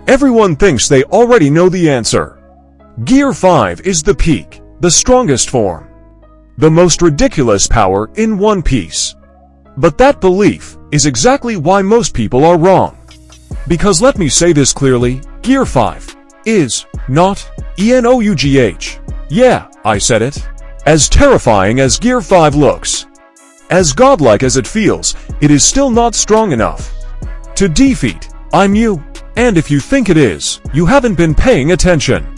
Everyone thinks they already know the answer. Gear 5 is the peak, the strongest form, the most ridiculous power in One Piece. But that belief is exactly why most people are wrong. Because let me say this clearly, Gear 5 is not ENOUGH. Yeah, I said it. As terrifying as Gear 5 looks, as godlike as it feels, it is still not strong enough to defeat I'm You. And if you think it is, you haven't been paying attention.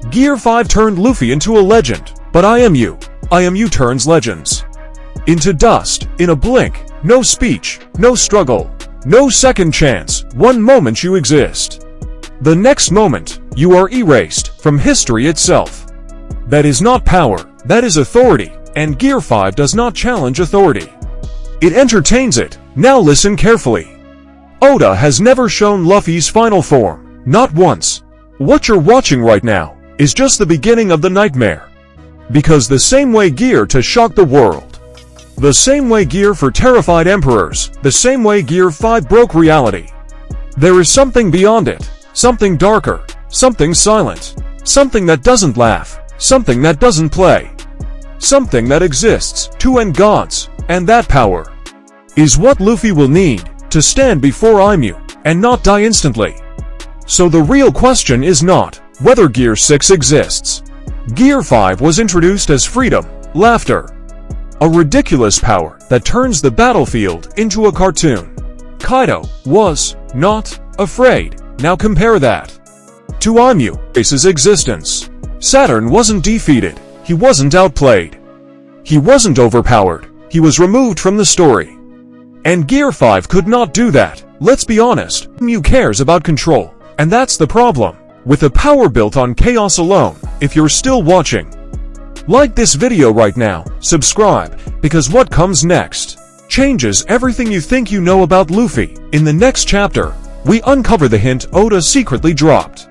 Gear 5 turned Luffy into a legend, but I Am You turns legends into dust in a blink. No speech, no struggle, no second chance. One moment you exist, the next moment you are erased from history itself. That is not power, that is authority, and Gear 5 does not challenge authority. It entertains it. Now listen carefully. Oda has never shown Luffy's final form, not once. What you're watching right now is just the beginning of the nightmare. Because the same way Gear to shock the world, the same way Gear for terrified emperors, the same way Gear 5 broke reality, there is something beyond it, something darker, something silent, something that doesn't laugh, something that doesn't play, something that exists to end gods, and that power is what Luffy will need to stand before I'm You and not die instantly. So the real question is not whether Gear 6 exists. Gear 5 was introduced as freedom, laughter, a ridiculous power that turns the battlefield into a cartoon. Kaido was not afraid. Now compare that to I'm You's existence. Saturn wasn't defeated. He wasn't outplayed. He wasn't overpowered. He was removed from the story. And Gear 5 could not do that. Let's be honest, You cares about control, and that's the problem. With a power built on chaos alone, if you're still watching, like this video right now, subscribe, because what comes next changes everything you think you know about Luffy. In the next chapter, we uncover the hint Oda secretly dropped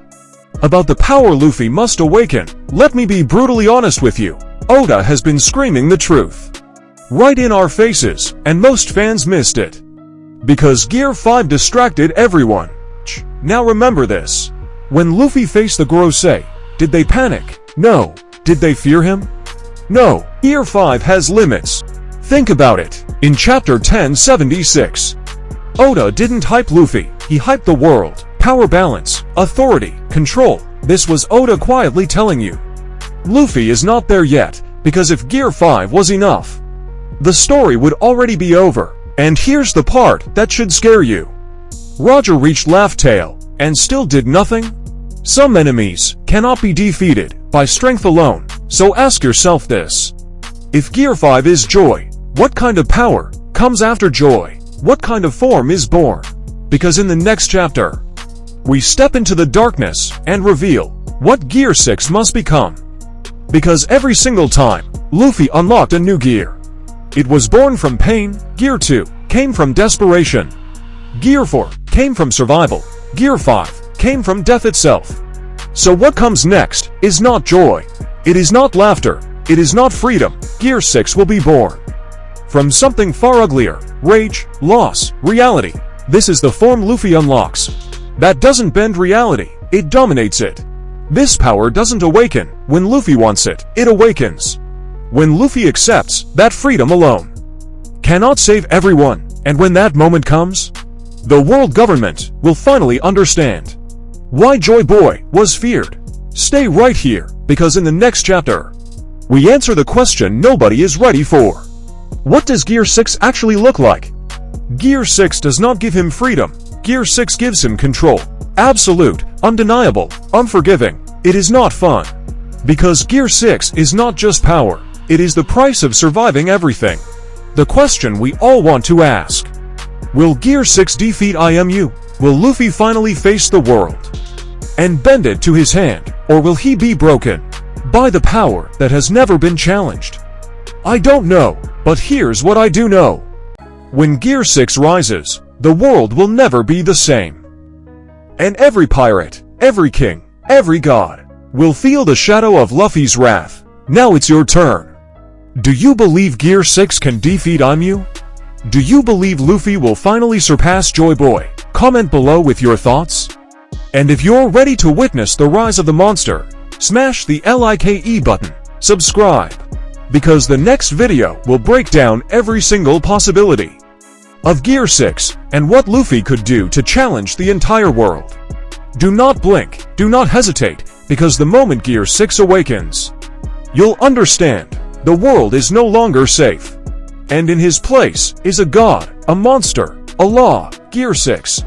about the power Luffy must awaken. Let me be brutally honest with you, Oda has been screaming the truth right in our faces, and most fans missed it because Gear 5 distracted everyone. Now remember this. When Luffy faced the Gorosei, did they panic? No. Did they fear him? No. Gear 5 has limits. Think about it. In chapter 1076, Oda didn't hype Luffy, he hyped the world. Power balance, authority, control. This was Oda quietly telling you. Luffy is not there yet, because if Gear 5 was enough, the story would already be over. And here's the part that should scare you. Roger reached Laugh Tale, and still did nothing? Some enemies cannot be defeated by strength alone, so ask yourself this. If Gear 5 is joy, what kind of power comes after joy? What kind of form is born? Because in the next chapter, we step into the darkness and reveal what Gear 6 must become. Because every single time, Luffy unlocked a new gear. It was born from pain. Gear 2 came from desperation. Gear 4 came from survival. Gear 5 came from death itself. So what comes next is not joy. It is not laughter. It is not freedom. Gear 6 will be born from something far uglier. Rage, loss, reality. This is the form Luffy unlocks. That doesn't bend reality. It dominates it. This power doesn't awaken when Luffy wants it. It awakens when Luffy accepts that freedom alone cannot save everyone. And when that moment comes, the world government will finally understand why Joy Boy was feared. Stay right here, because in the next chapter, we answer the question nobody is ready for. What does Gear 6 actually look like? Gear 6 does not give him freedom. Gear 6 gives him control. Absolute, undeniable, unforgiving. It is not fun. Because Gear 6 is not just power. It is the price of surviving everything. The question we all want to ask. Will Gear 6 defeat I Am You? Will Luffy finally face the world and bend it to his hand? Or will he be broken by the power that has never been challenged? I don't know, but here's what I do know. When Gear 6 rises, the world will never be the same. And every pirate, every king, every god will feel the shadow of Luffy's wrath. Now it's your turn. Do you believe Gear 6 can defeat I'm You? Do you believe Luffy will finally surpass Joy Boy? Comment below with your thoughts. And if you're ready to witness the rise of the monster, smash the like button, subscribe, because the next video will break down every single possibility of Gear 6 and what Luffy could do to challenge the entire world. Do not blink, do not hesitate, because the moment Gear 6 awakens, you'll understand the world is no longer safe, and in his place is a god, a monster, a law. Gear 6.